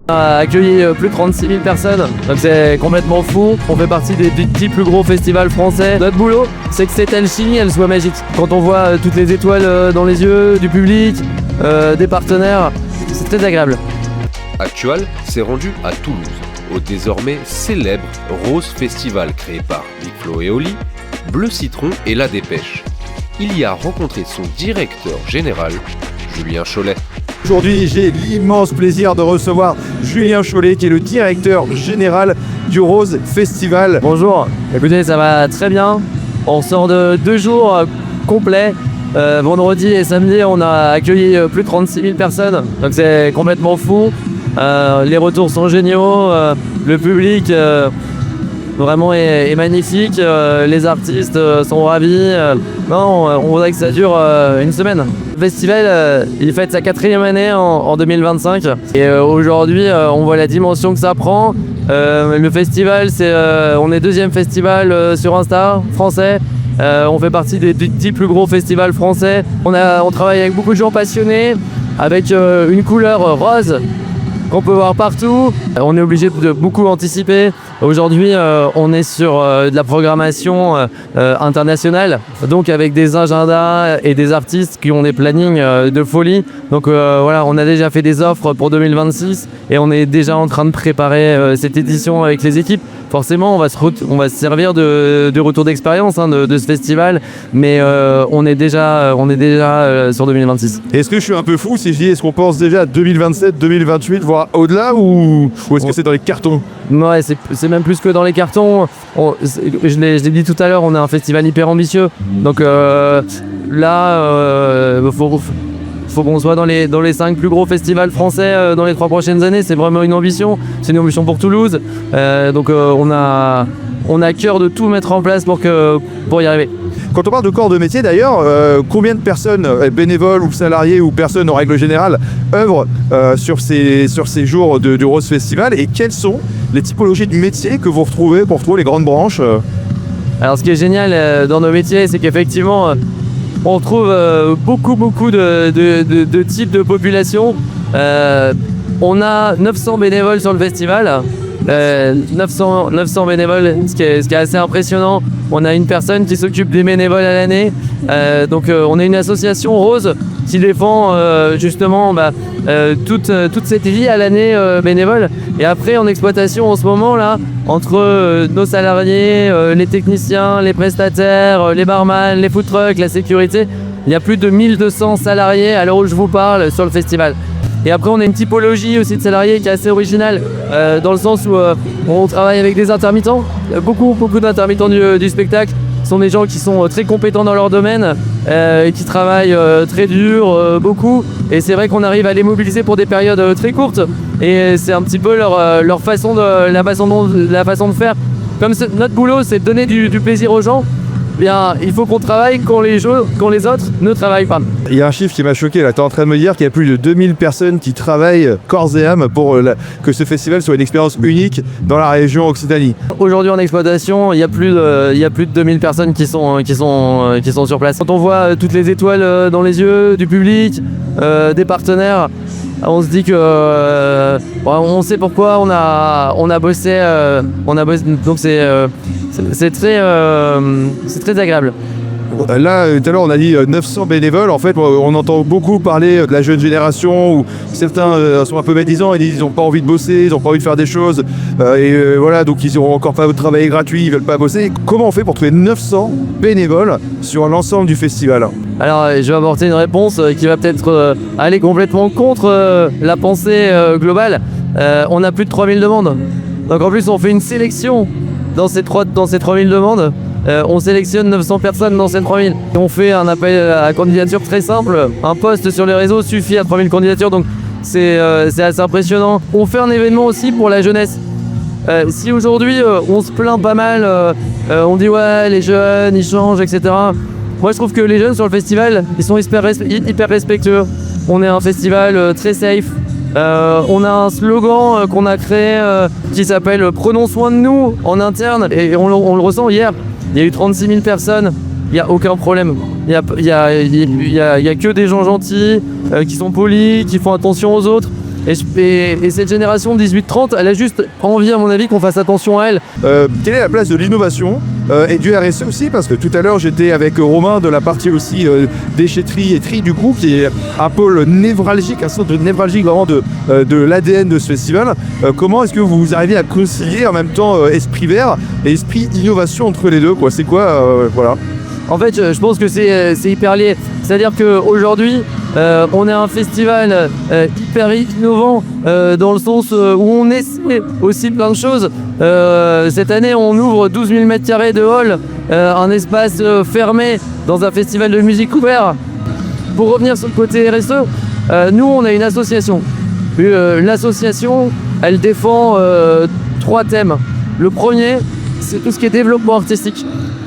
On a accueilli plus de 36 000 personnes, donc c'est complètement fou. On fait partie des 10 plus gros festivals français. Notre boulot, c'est que cette alchimie, elle soit magique. Quand on voit toutes les étoiles dans les yeux du public, des partenaires, c'est très agréable. Actual s'est rendu à Toulouse, au désormais célèbre Rose Festival créé par Big Flo et Oli, Bleu Citron et La Dépêche. Il y a rencontré son directeur général, Julien Chollet. Aujourd'hui, j'ai l'immense plaisir de recevoir Julien Chollet, qui est le directeur général du Rose Festival. Bonjour, écoutez, ça va très bien. On sort de 2 jours complets. Vendredi et samedi, on a accueilli plus de 36 000 personnes, donc c'est complètement fou. Les retours sont géniaux, le public vraiment est magnifique, les artistes sont ravis. On voudrait que ça dure une semaine. Le festival, il fête sa 4e année en 2025 et aujourd'hui, on voit la dimension que ça prend. Le festival, on est 2e festival sur Insta français. On fait partie des 10 plus gros festivals français. On travaille avec beaucoup de gens passionnés, avec une couleur rose qu'on peut voir partout. On est obligé de beaucoup anticiper. Aujourd'hui, on est sur de la programmation internationale, donc avec des agendas et des artistes qui ont des plannings de folie. Donc voilà, on a déjà fait des offres pour 2026 et on est déjà en train de préparer cette édition avec les équipes. Forcément, on va se servir de retour d'expérience de ce festival, mais on est déjà sur 2026. Est-ce que je suis un peu fou si je dis, est-ce qu'on pense déjà à 2027, 2028, voire au-delà, ou est-ce que c'est dans les cartons? Ouais, c'est même plus que dans les cartons. Je l'ai dit tout à l'heure, on est un festival hyper ambitieux. Donc là, faut qu'on soit dans les 5 plus gros festivals français dans les 3 prochaines années. C'est vraiment une ambition. C'est une ambition pour Toulouse. Donc on a cœur de tout mettre en place pour y arriver. Quand on parle de corps de métier d'ailleurs, combien de personnes, bénévoles ou salariés ou personnes en règle générale, œuvrent sur ces jours du Rose Festival, et quelles sont les typologies de métiers que vous retrouvez pour trouver les grandes branches? Alors ce qui est génial dans nos métiers, c'est qu'effectivement on trouve beaucoup de types de populations. On a 900 bénévoles sur le festival. 900 bénévoles, ce qui est assez impressionnant. On a une personne qui s'occupe des bénévoles à l'année. Donc on est une association rose qui défend justement toute cette vie à l'année bénévole. Et après, en exploitation en ce moment là, entre nos salariés, les techniciens, les prestataires, les barman, les food trucks, la sécurité, il y a plus de 1200 salariés à l'heure où je vous parle sur le festival. Et après, on a une typologie aussi de salariés qui est assez originale, dans le sens où on travaille avec des intermittents. Beaucoup d'intermittents du spectacle sont des gens qui sont très compétents dans leur domaine et qui travaillent très dur, beaucoup. Et c'est vrai qu'on arrive à les mobiliser pour des périodes très courtes. Et c'est un petit peu la façon de faire. Comme notre boulot, c'est de donner du plaisir aux gens. Bien, il faut qu'on travaille quand les autres ne travaillent pas. Il y a un chiffre qui m'a choqué là, tu es en train de me dire qu'il y a plus de 2000 personnes qui travaillent corps et âme pour que ce festival soit une expérience unique dans la région Occitanie. Aujourd'hui en exploitation, il y a plus de 2000 personnes qui sont sur place. Quand on voit toutes les étoiles dans les yeux du public, des partenaires, on se dit que on sait pourquoi on a bossé, donc c'est très agréable. Là, tout à l'heure, on a dit 900 bénévoles. En fait, on entend beaucoup parler de la jeune génération, où certains sont un peu médisants et disent qu'ils n'ont pas envie de bosser, ils n'ont pas envie de faire des choses. Voilà, donc ils n'auront encore pas de travail gratuit, ils ne veulent pas bosser. Comment on fait pour trouver 900 bénévoles sur l'ensemble du festival? Alors, je vais apporter une réponse qui va peut-être aller complètement contre la pensée globale. On a plus de 3000 demandes. Donc en plus, on fait une sélection dans ces 3000 demandes. On sélectionne 900 personnes dans ces 3000. On fait un appel à candidature très simple. Un post sur les réseaux suffit à 3000 candidatures, donc c'est assez impressionnant. On fait un événement aussi pour la jeunesse. Si aujourd'hui on se plaint pas mal, on dit ouais les jeunes ils changent, etc. Moi je trouve que les jeunes sur le festival ils sont hyper respectueux. On est un festival très safe. On a un slogan qu'on a créé qui s'appelle « Prenons soin de nous » en interne, et on le ressent hier. Il y a eu 36 000 personnes, il n'y a aucun problème. Il y a que des gens gentils, qui sont polis, qui font attention aux autres. Et cette génération 18-30, elle a juste envie, à mon avis, qu'on fasse attention à elle. Quelle est la place de l'innovation et du RSE aussi? Parce que tout à l'heure, j'étais avec Romain de la partie aussi déchetterie et tri du groupe, qui est un pôle névralgique, un centre névralgique vraiment de l'ADN de ce festival. Comment est-ce que vous arrivez à concilier en même temps esprit vert et esprit innovation entre les deux, quoi? C'est quoi, voilà. En fait, je pense que c'est hyper lié. C'est-à-dire qu'aujourd'hui, on est un festival hyper innovant dans le sens où on essaie aussi plein de choses. Cette année, on ouvre 12 000 m² de hall, un espace fermé dans un festival de musique ouvert. Pour revenir sur le côté RSE, nous, on a une association. L'association, elle défend 3 thèmes. Le premier, c'est tout ce qui est développement artistique.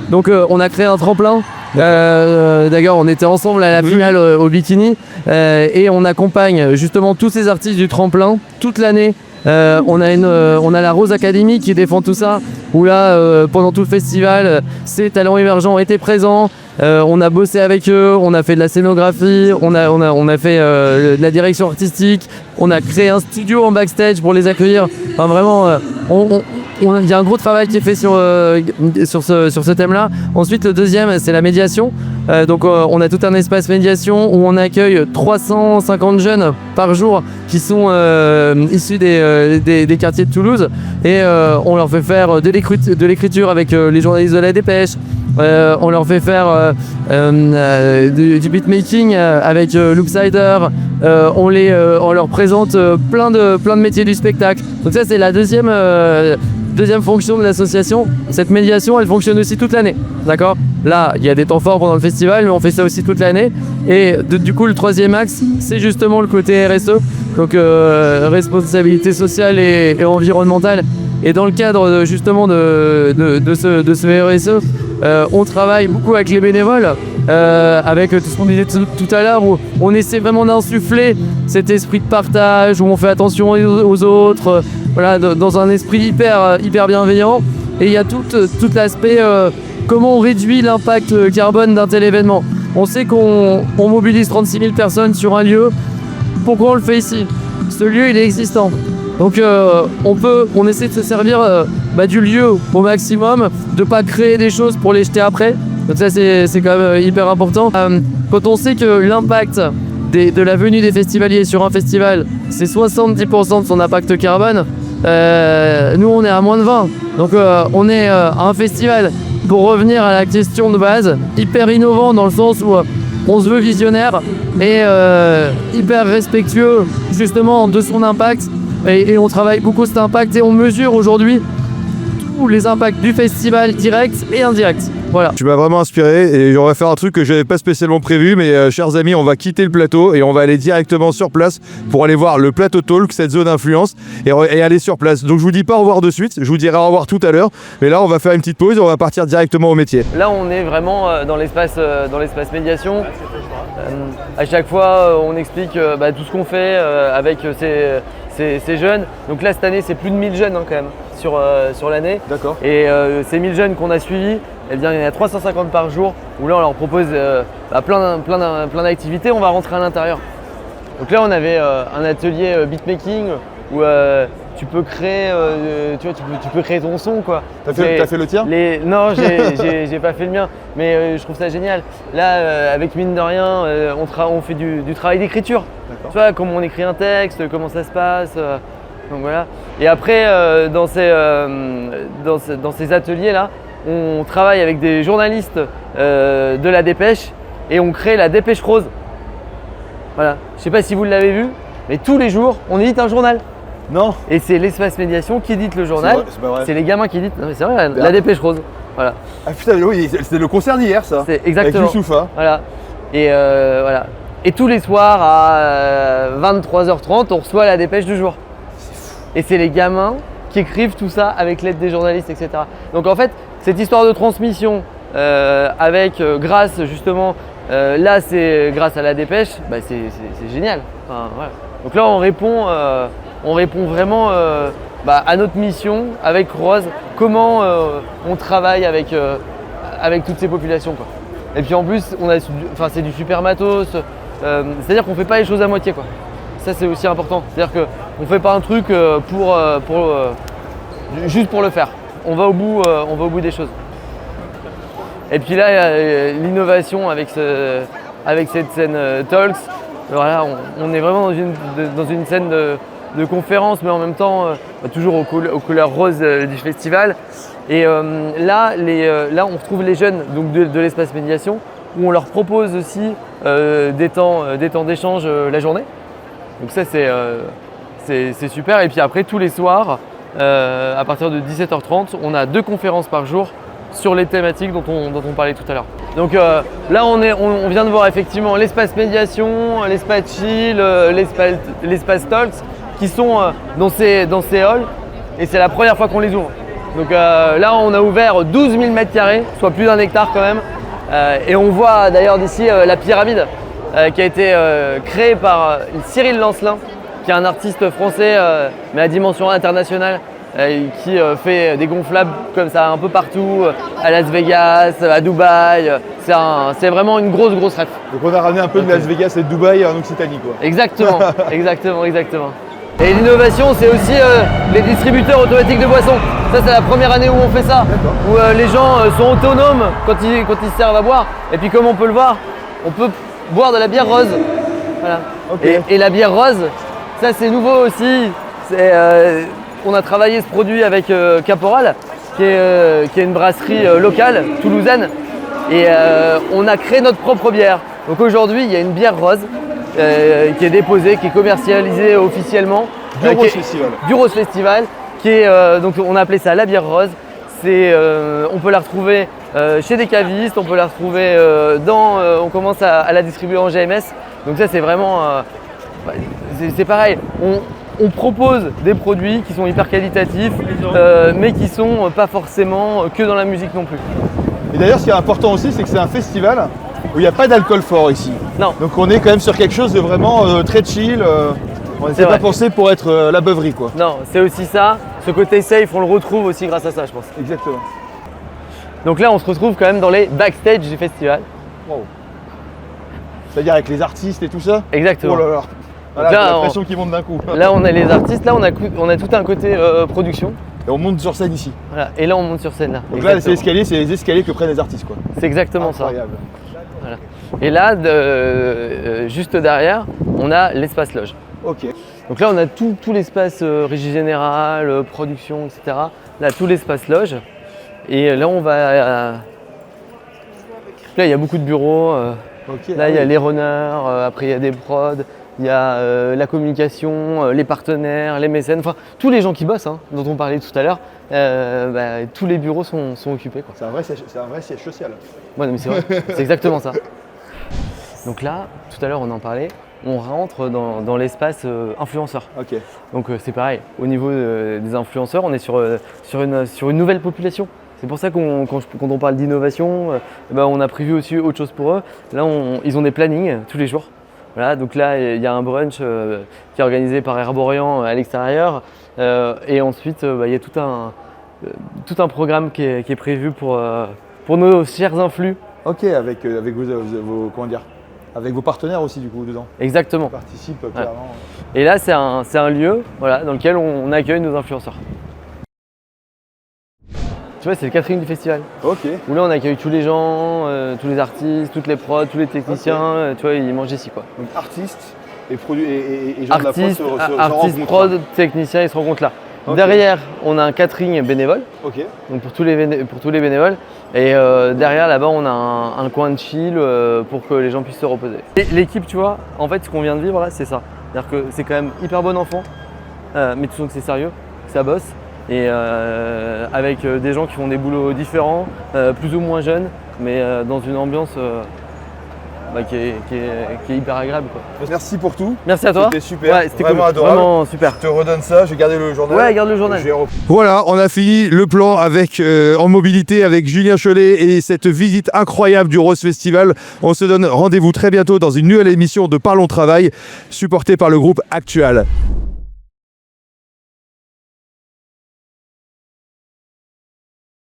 Donc on a créé un tremplin. D'ailleurs on était ensemble à la finale au bikini et on accompagne justement tous ces artistes du tremplin toute l'année. On a la Rose Academy qui défend tout ça, où là pendant tout le festival ces talents émergents étaient présents. On a bossé avec eux, on a fait de la scénographie, on a fait de la direction artistique, on a créé un studio en backstage pour les accueillir. Enfin vraiment, il y a un gros travail qui est fait sur ce thème-là. Ensuite, le deuxième, c'est la médiation. Donc on a tout un espace médiation où on accueille 350 jeunes par jour qui sont issus des quartiers de Toulouse, et on leur fait faire de l'écriture avec les journalistes de la Dépêche. On leur fait faire du beatmaking avec Loopsider. On leur présente plein de métiers du spectacle. Donc ça, c'est la deuxième fonction de l'association. Cette médiation, elle fonctionne aussi toute l'année, d'accord? Là, il y a des temps forts pendant le festival, mais on fait ça aussi toute l'année. Et du coup, le troisième axe, c'est justement le côté RSE, donc responsabilité sociale et environnementale. Et dans le cadre justement de ce RSE, on travaille beaucoup avec les bénévoles, avec tout ce qu'on disait tout à l'heure, où on essaie vraiment d'insuffler cet esprit de partage, où on fait attention aux autres, voilà, dans un esprit hyper bienveillant. Et il y a tout l'aspect comment on réduit l'impact carbone d'un tel événement. On sait qu'on mobilise 36 000 personnes sur un lieu. Pourquoi on le fait ici? Ce lieu, il est existant. Donc on essaie de se servir du lieu au maximum, de ne pas créer des choses pour les jeter après. Donc ça, c'est quand même hyper important. Quand on sait que l'impact de la venue des festivaliers sur un festival, c'est 70% de son impact carbone, nous on est à moins de 20. Donc on est un festival, pour revenir à la question de base, hyper innovant dans le sens où on se veut visionnaire et hyper respectueux justement de son impact. Et on travaille beaucoup cet impact et on mesure aujourd'hui tous les impacts du festival direct et indirect. Voilà. Tu m'as vraiment inspiré et on va faire un truc que je n'avais pas spécialement prévu, mais chers amis, on va quitter le plateau et on va aller directement sur place pour aller voir le plateau talk, cette zone d'influence, et aller sur place. Donc je vous dis pas au revoir de suite, je vous dirai au revoir tout à l'heure, mais là on va faire une petite pause et on va partir directement au métier. Là on est vraiment dans l'espace médiation. À chaque fois on explique tout ce qu'on fait avec ces jeunes. Donc là cette année c'est plus de 1000 jeunes quand même sur l'année. D'accord. Et ces 1000 jeunes qu'on a suivis, eh bien, il y en a 350 par jour où là on leur propose plein d'activités. On va rentrer à l'intérieur. Donc là on avait un atelier beatmaking où tu peux créer, tu peux créer ton son quoi. T'as fait le tien? Non, j'ai pas fait le mien, mais je trouve ça génial. Là, avec mine de rien, on fait du travail d'écriture. Tu vois, comment on écrit un texte, comment ça se passe. Donc voilà. Et après, dans ces ateliers-là, on travaille avec des journalistes de la Dépêche et on crée la Dépêche Rose. Voilà. Je sais pas si vous l'avez vu, mais tous les jours, on édite un journal. Non. Et c'est l'espace médiation qui édite le journal. C'est pas vrai. C'est les gamins qui éditent. Non mais c'est vrai, la Dépêche Rose. Voilà. Ah putain, oui, c'était le concert d'hier ça. C'est exactement. Avec Youssoupha. Voilà. Et voilà. Et tous les soirs à 23h30, on reçoit la Dépêche du jour. Et c'est les gamins qui écrivent tout ça avec l'aide des journalistes, etc. Donc en fait, cette histoire de transmission grâce justement, là c'est grâce à la Dépêche, c'est génial. Enfin, voilà. Donc là on répond vraiment à notre mission avec Rose, comment on travaille avec toutes ces populations quoi. Et puis en plus c'est du super matos, c'est-à-dire qu'on fait pas les choses à moitié quoi. Ça c'est aussi important. C'est-à-dire qu'on ne fait pas un truc juste pour le faire. On va au bout des choses. Et puis là, il y a l'innovation avec cette scène Talks. Voilà, on est vraiment dans une scène de conférence, mais en même temps toujours aux couleurs roses du festival. Et là, on retrouve les jeunes donc de l'espace médiation, où on leur propose aussi des temps d'échange la journée. Donc ça c'est super. Et puis après tous les soirs, à partir de 17h30, on a 2 conférences par jour sur les thématiques dont on parlait tout à l'heure. Donc là on vient de voir effectivement l'espace médiation, l'espace chill, l'espace talks qui sont dans ces halls, et c'est la première fois qu'on les ouvre. Donc là on a ouvert 12 000 m², soit plus d'1 hectare quand même. Et on voit d'ailleurs d'ici la pyramide qui a été créée par Cyril Lancelin, qui est un artiste français mais à dimension internationale, qui fait des gonflables comme ça un peu partout, à Las Vegas, à Dubaï. C'est vraiment une grosse rêve. Donc on a ramené un peu de Las Vegas et de Dubaï en Occitanie quoi. Exactement, exactement. Et l'innovation, c'est aussi les distributeurs automatiques de boissons. Ça, c'est la première année où on fait ça, où les gens sont autonomes quand ils servent à boire. Et puis comme on peut le voir, on peut boire de la bière rose. Voilà. Okay. Et la bière rose, ça c'est nouveau aussi. On a travaillé ce produit avec Caporal, qui est une brasserie locale, toulousaine. Et on a créé notre propre bière. Donc aujourd'hui, il y a une bière rose qui est déposée, qui est commercialisée officiellement du Rose Festival, qui est, donc on a appelé ça la bière rose. On peut la retrouver chez des cavistes, on peut la retrouver on commence à la distribuer en GMS. Donc ça c'est vraiment, c'est pareil. On propose des produits qui sont hyper qualitatifs, mais qui sont pas forcément que dans la musique non plus. Et d'ailleurs, ce qui est important aussi, c'est que c'est un festival où il n'y a pas d'alcool fort ici. Non. Donc on est quand même sur quelque chose de vraiment très chill. On n'était pas pensé pour être la beuverie quoi. Non, c'est aussi ça. Ce côté safe, on le retrouve aussi grâce à ça, je pense. Exactement. Donc là, on se retrouve quand même dans les backstage du festival. Wow. C'est-à-dire avec les artistes et tout ça? Exactement. Oh là là. Voilà, là, la pression qui monte d'un coup. Là, on a les artistes. Là, on a tout un côté production. Et on monte sur scène ici. Voilà. Et là, on monte sur scène là. Donc là, c'est les escaliers que prennent les artistes quoi. C'est exactement incroyable. Ça. Voilà. Et là, juste derrière, on a l'espace loge. Ok. Donc là, on a tout l'espace régie générale, production, etc. Là, tout l'espace loge. Et là, on va. Là, il y a beaucoup de bureaux. Okay, là, il y a les runners. Après, il y a des prods. Il y a la communication, les partenaires, les mécènes, enfin tous les gens qui bossent, hein, dont on parlait tout à l'heure. Tous les bureaux sont occupés. C'est un vrai siège social. Ouais, non, mais c'est vrai, c'est exactement ça. Donc là, tout à l'heure, on en parlait. On rentre dans l'espace influenceur. Okay. Donc c'est pareil, au niveau des influenceurs, on est sur une nouvelle population. C'est pour ça quand on parle d'innovation, on a prévu aussi autre chose pour eux. Là, ils ont des plannings tous les jours. Voilà, donc là, il y a un brunch qui est organisé par Herborian à l'extérieur. Et ensuite, il y a tout un programme qui est prévu pour nos chers influx. Ok, avec vos comment dire, avec vos partenaires aussi du coup dedans. Exactement. Ils participent clairement. Ouais. Et là, c'est un lieu, voilà, dans lequel on accueille nos influenceurs. Tu vois, c'est le catering du festival. Ok. Où là, on accueille tous les gens, tous les artistes, toutes les prods, tous les techniciens. Okay. Tu vois, ils mangent ici quoi. Donc artistes et produits et gens artistes, de la prod se artistes, prod, techniciens, ils se rencontrent là. Okay. Derrière, on a un catering bénévole. Ok. Donc pour tous les bénévoles. Et derrière, là-bas, on a un coin de chill pour que les gens puissent se reposer. Et l'équipe, tu vois, en fait, ce qu'on vient de vivre là, c'est ça. C'est-à-dire que c'est quand même hyper bon enfant, mais tu sens que c'est sérieux, que ça bosse. Et avec des gens qui font des boulots différents, plus ou moins jeunes, mais dans une ambiance qui est hyper agréable quoi. Merci pour tout. Merci à toi. C'était super, ouais, c'était vraiment cool. adorable. Vraiment super. Je te redonne ça, je vais garder le journal. Ouais, garde le journal. Voilà, on a fini le plan avec en mobilité avec Julien Cholet et cette visite incroyable du Rose Festival. On se donne rendez-vous très bientôt dans une nouvelle émission de Parlons Travail, supportée par le groupe Actual.